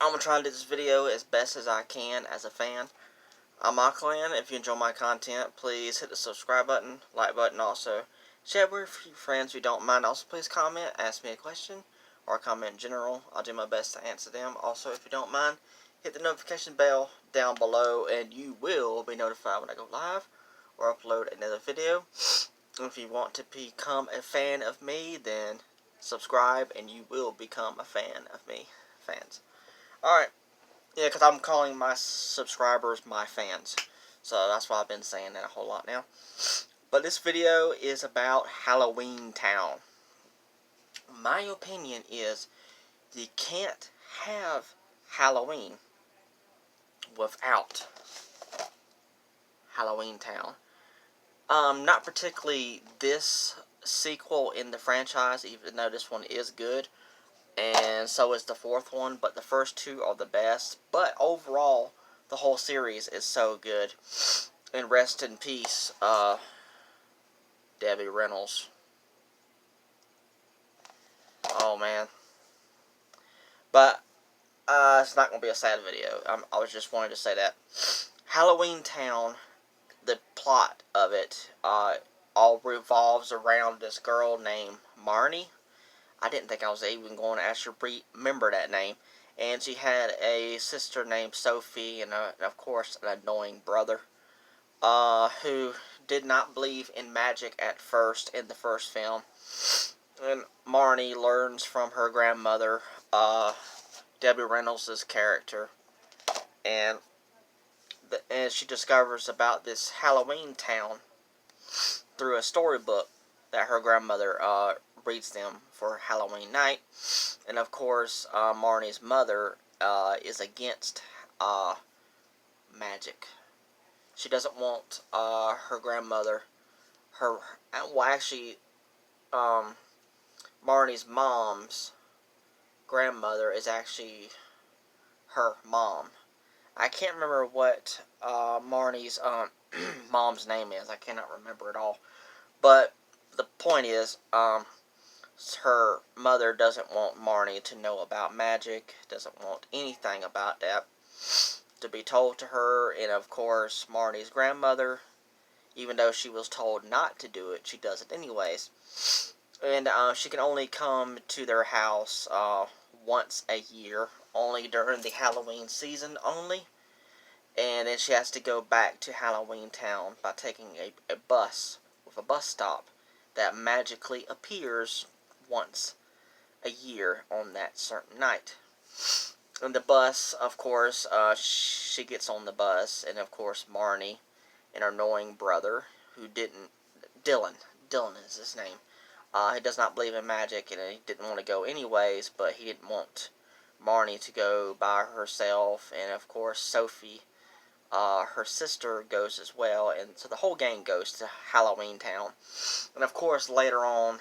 I'm going to try to do this video as best as I can as a fan. I'm Clan. If you enjoy my content, please hit the subscribe button, like button also. Share with your friends who don't mind. Also, please comment, ask me a question, or comment in general. I'll do my best to answer them. Also, if you don't mind, hit the notification bell down below, and you will be notified when I go live or upload another video. If you want to become a fan of me, then subscribe, and you will become a fan of me. Fans. Alright. Yeah, because I'm calling my subscribers my fans. So that's why I've been saying that a whole lot now. But this video is about Halloweentown. My opinion is you can't have Halloween without Halloweentown. Not particularly this sequel in the franchise, even though this one is good. And so is the fourth one, but the first two are the best. But overall, the whole series is so good. And rest in peace, Debbie Reynolds. Oh, man. But, it's not going to be a sad video. I was just wanting to say that. Halloweentown, the plot of it, all revolves around this girl named Marnie. I didn't think I was even going to actually remember that name. And she had a sister named Sophie, and of course, an annoying brother, who did not believe in magic at first in the first film. And Marnie learns from her grandmother, Debbie Reynolds' character, and she discovers about this Halloweentown through a storybook that her grandmother reads them for Halloween night. And of course, Marnie's mother is against magic. She doesn't want her grandmother, Marnie's mom's grandmother is actually her mom. I can't remember what Marnie's mom's name is. I cannot remember it all. But the point is, her mother doesn't want Marnie to know about magic, doesn't want anything about that to be told to her. And of course, Marnie's grandmother, even though she was told not to do it, she does it anyways. And she can only come to their house once a year, only during the Halloween season only. And then she has to go back to Halloweentown by taking a bus with a bus stop that magically appears once a year on that certain night. And the bus, of course, she gets on the bus, and of course Marnie and her annoying brother, Dylan is his name. He does not believe in magic, and he didn't want to go anyways, but he didn't want Marnie to go by herself. And of course Sophie, her sister, goes as well, and so the whole gang goes to Halloweentown. And of course later on,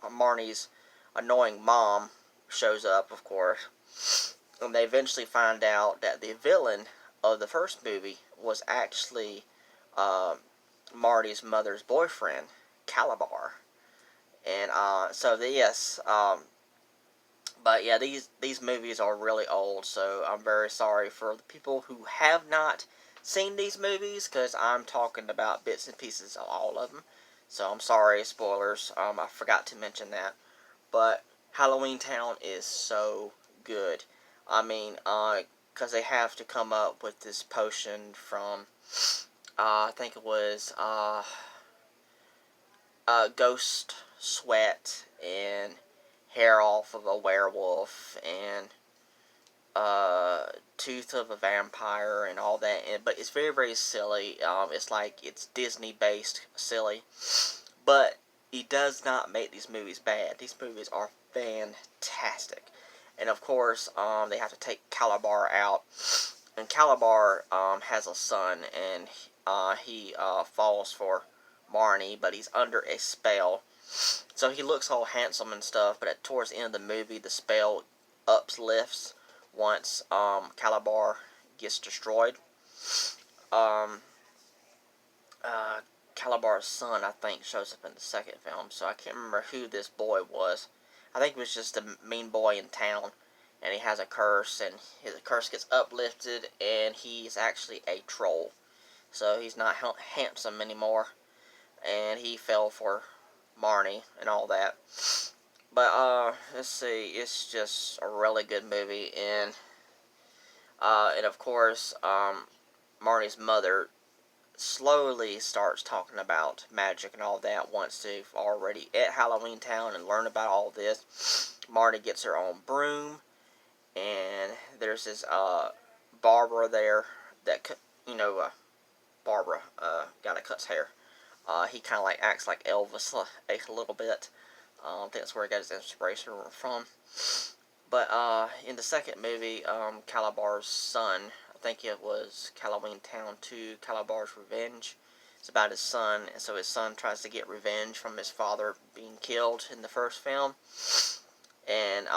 Marnie's annoying mom shows up, of course, and they eventually find out that the villain of the first movie was actually Marty's mother's boyfriend, Calabar. And but yeah, these movies are really old, so I'm very sorry for the people who have not seen these movies, because I'm talking about bits and pieces of all of them. So I'm sorry, spoilers. I forgot to mention that. But Halloweentown is so good. I mean, because they have to come up with this potion from, I think it was, ghost sweat and hair off of a werewolf and tooth of a vampire and all that. But it's very, very silly. It's like it's Disney-based silly. But he does not make these movies bad. These movies are fantastic. And of course, they have to take Calabar out. And Calabar has a son, and he falls for Marnie, but he's under a spell. So he looks all handsome and stuff, but towards the end of the movie, the spell uplifts once Calabar gets destroyed. Calabar's son, I think, shows up in the second film, so I can't remember who this boy was. I think it was just a mean boy in town, and he has a curse, and his curse gets uplifted, and he's actually a troll. So he's not handsome anymore, and he fell for Marnie and all that. But let's see, it's just a really good movie, and of course, Marnie's mother slowly starts talking about magic and all that once they've already at Halloweentown and learn about all this. Marnie gets her own broom, and there's this Barbara there that Barbara guy that cuts hair. He kind of like acts like Elvis a little bit. I think that's where he got his inspiration from. But in the second movie, Calabar's son, I think it was Halloweentown 2, Calabar's Revenge. It's about his son, and so his son tries to get revenge from his father being killed in the first film. And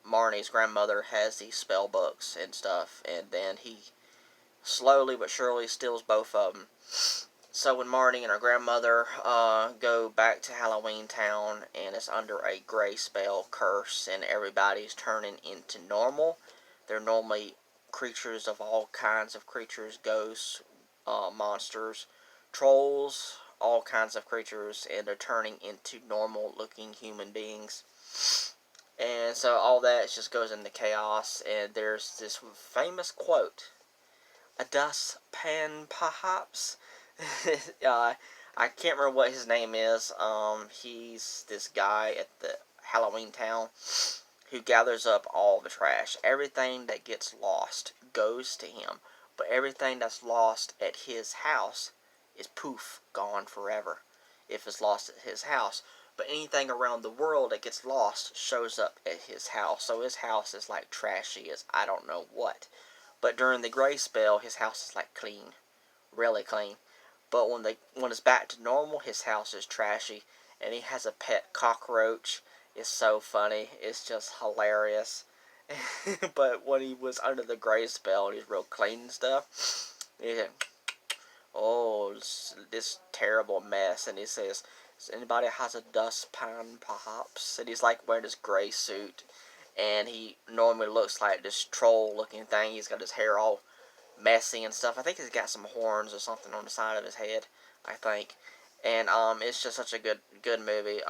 Marnie's grandmother has these spell books and stuff, and then he slowly but surely steals both of them. So when Marnie and her grandmother go back to Halloweentown, and it's under a gray spell curse, and everybody's turning into normal. They're normally creatures of all kinds of creatures, ghosts, monsters, trolls, all kinds of creatures, and they're turning into normal looking human beings. And so all that just goes into chaos, and there's this famous quote, "A dustpan, perhaps?" I can't remember what his name is. He's this guy at the Halloweentown who gathers up all the trash. Everything that gets lost goes to him, but everything that's lost at his house is poof, gone forever. If it's lost at his house. But anything around the world that gets lost shows up at his house. So his house is like trashy as I don't know what. But during the gray spell, his house is like clean. Really clean. But when it's back to normal, his house is trashy. And he has a pet cockroach. It's so funny. It's just hilarious. But when he was under the gray spell and he's real clean and stuff, he said, "Oh, this terrible mess." And he says, "Anybody has a dustpan, perhaps?" And he's like wearing this gray suit. And he normally looks like this troll looking thing. He's got his hair all messy and stuff. I think he's got some horns or something on the side of his head, I think. And it's just such a good movie.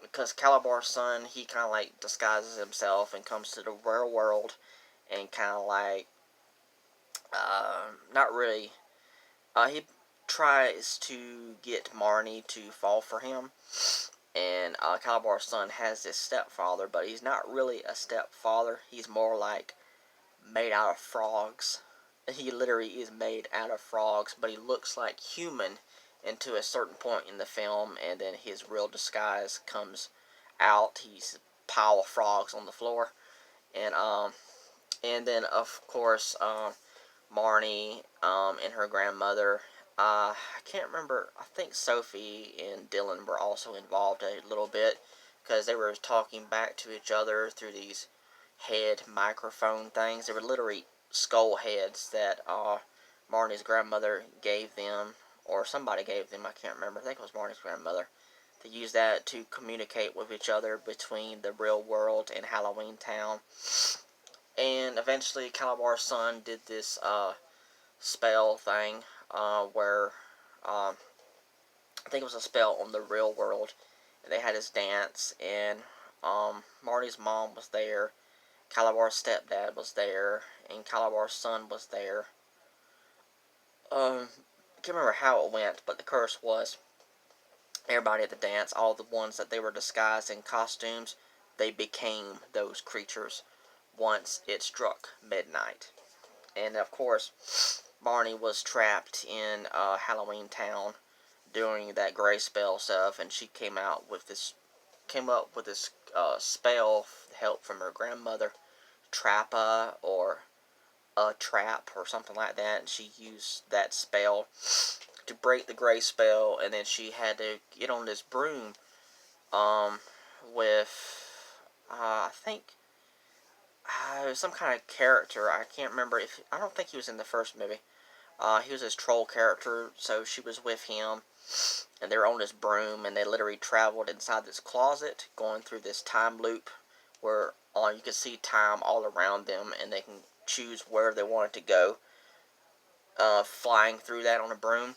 Because Calabar's son, he kind of like disguises himself and comes to the real world, and kind of like not really. He tries to get Marnie to fall for him, and Calabar's son has this stepfather, but he's not really a stepfather. He's more like made out of frogs. He literally is made out of frogs, but he looks like human until a certain point in the film, and then his real disguise comes out. He's a pile of frogs on the floor, and then of course Marnie and her grandmother. I can't remember. I think Sophie and Dylan were also involved a little bit because they were talking back to each other through these head microphone things. They were literally skull heads that Marnie's grandmother gave them, or somebody gave them. I can't remember. I think it was Marnie's grandmother. They used that to communicate with each other between the real world and Halloweentown. And eventually, Calabar's son did this spell thing where I think it was a spell on the real world. And they had this dance, and Marnie's mom was there. Calabar's stepdad was there, and Calabar's son was there. I can't remember how it went, but the curse was everybody at the dance, all the ones that they were disguised in costumes, they became those creatures once it struck midnight. And of course, Marnie was trapped in Halloweentown during that gray spell stuff, and she came up with this spell, help from her grandmother, Trappa, or a trap or something like that, and she used that spell to break the gray spell, and then she had to get on this broom with I think some kind of character. I can't remember if I don't think he was in the first movie. He was this troll character, so she was with him, and they were on this broom, and they literally traveled inside this closet, going through this time loop where You can see time all around them, and they can choose where they want it to go, flying through that on a broom.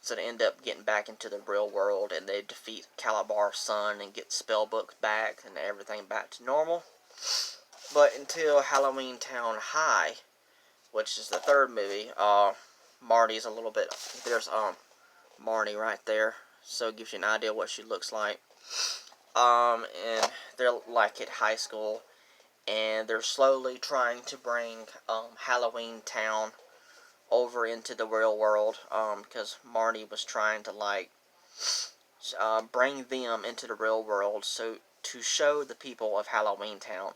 So they end up getting back into the real world, and they defeat Calabar's son and get Spellbook back and everything back to normal. But until Halloweentown High, which is the third movie, Marty's a little bit. There's Marty right there, so it gives you an idea what she looks like. And they're like at high school, and they're slowly trying to bring Halloweentown over into the real world, because Marty was trying to bring them into the real world, so to show the people of Halloweentown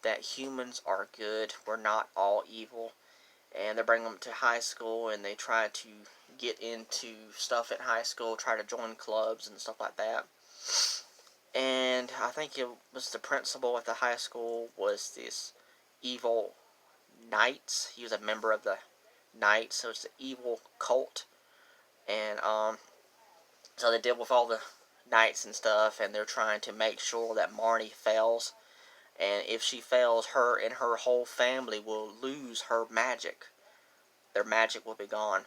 that humans are good, we're not all evil. And they bring them to high school, and they try to get into stuff at high school, try to join clubs and stuff like that. And I think it was the principal at the high school was this evil Knights. He was a member of the Knights, so it's the evil cult. And so they deal with all the Knights and stuff, and they're trying to make sure that Marnie fails. And if she fails, her and her whole family will lose her magic. Their magic will be gone.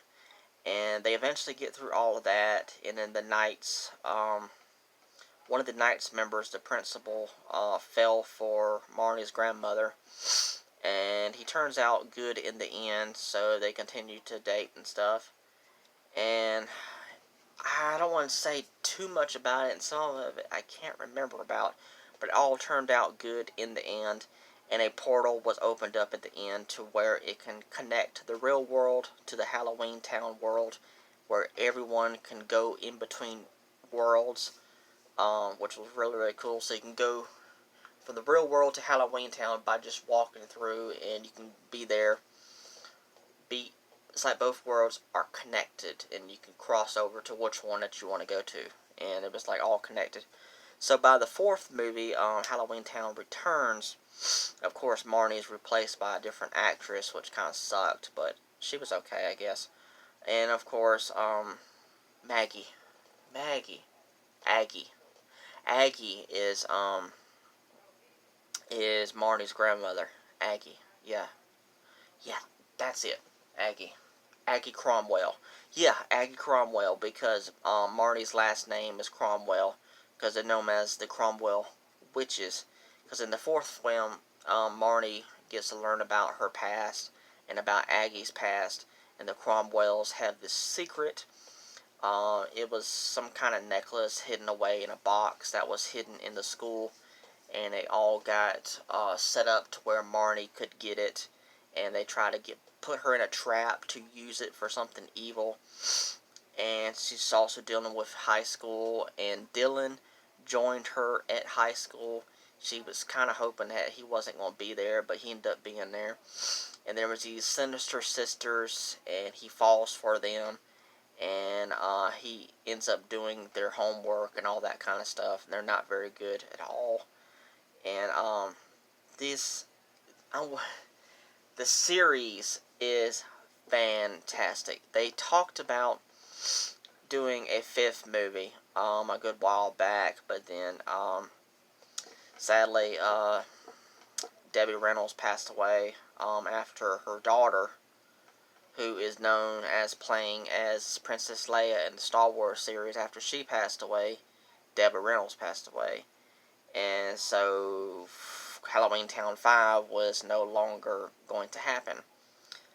And they eventually get through all of that, and then the Knights, one of the Knights members, the principal, fell for Marnie's grandmother, and he turns out good in the end, so they continue to date and stuff. And I don't want to say too much about it, and some of it I can't remember about, but it all turned out good in the end, and a portal was opened up at the end to where it can connect the real world to the Halloweentown world, where everyone can go in between worlds, which was really, really cool. So you can go from the real world to Halloweentown by just walking through, and you can be there. It's like both worlds are connected, and you can cross over to which one that you want to go to, and it was like all connected. So by the fourth movie, Halloweentown Returns, of course Marnie is replaced by a different actress, which kind of sucked, but she was okay, I guess. And of course, Maggie, Aggie, Aggie is Marnie's grandmother. Aggie, yeah, that's it, Aggie Cromwell. Yeah, Aggie Cromwell, because Marnie's last name is Cromwell, because they're known as the Cromwell Witches. Because in the fourth film, Marnie gets to learn about her past and about Aggie's past, and the Cromwells have this secret. It was some kind of necklace hidden away in a box that was hidden in the school, and they all got set up to where Marnie could get it, and they try to put her in a trap to use it for something evil. And she's also dealing with high school, and Dylan joined her at high school. She was kind of hoping that he wasn't going to be there, but he ended up being there. And there was these sinister sisters, and he falls for them, and he ends up doing their homework and all that kind of stuff, and they're not very good at all. And the series is fantastic. They talked about doing a fifth movie a good while back, but then sadly Debbie Reynolds passed away after her daughter, who is known as playing as Princess Leia in the Star Wars series. After she passed away, Debbie Reynolds passed away, and so Halloweentown 5 was no longer going to happen.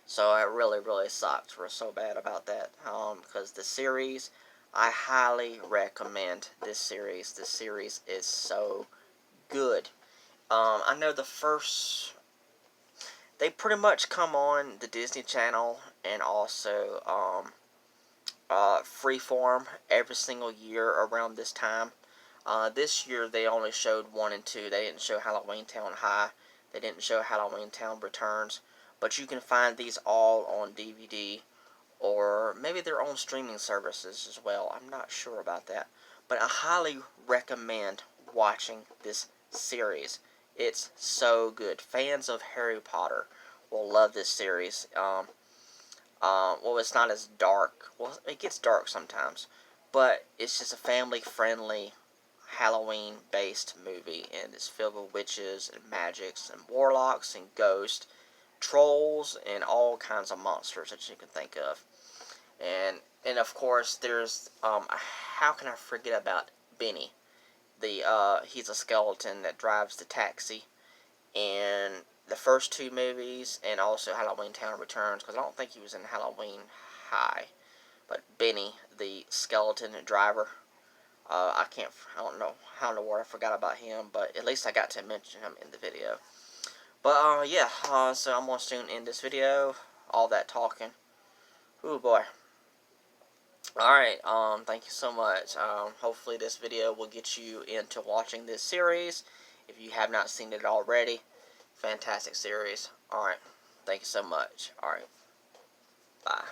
So it really, really sucked. We're so bad about that. Because the series, I highly recommend this series. This series is so good. I know the first... They pretty much come on the Disney Channel and also Freeform every single year around this time. This year they only showed 1 and 2. They didn't show Halloweentown High. They didn't show Halloweentown Returns. But you can find these all on DVD, or maybe their own streaming services as well. I'm not sure about that. But I highly recommend watching this series. It's so good. Fans of Harry Potter will love this series. Well, it's not as dark. Well, it gets dark sometimes. But it's just a family-friendly Halloween-based movie, and it's filled with witches and magics and warlocks and ghosts, trolls, and all kinds of monsters that you can think of. And of course, there's how can I forget about Benny? He's a skeleton that drives the taxi in the first two movies, and also Halloweentown Returns, because I don't think he was in Halloween High. But Benny, the skeleton driver, I don't know where I forgot about him, but at least I got to mention him in the video. But yeah, so I'm gonna soon end this video. All that talking. Ooh boy. Alright, thank you so much. Hopefully this video will get you into watching this series. If you have not seen it already, fantastic series. Alright, thank you so much. Alright, bye.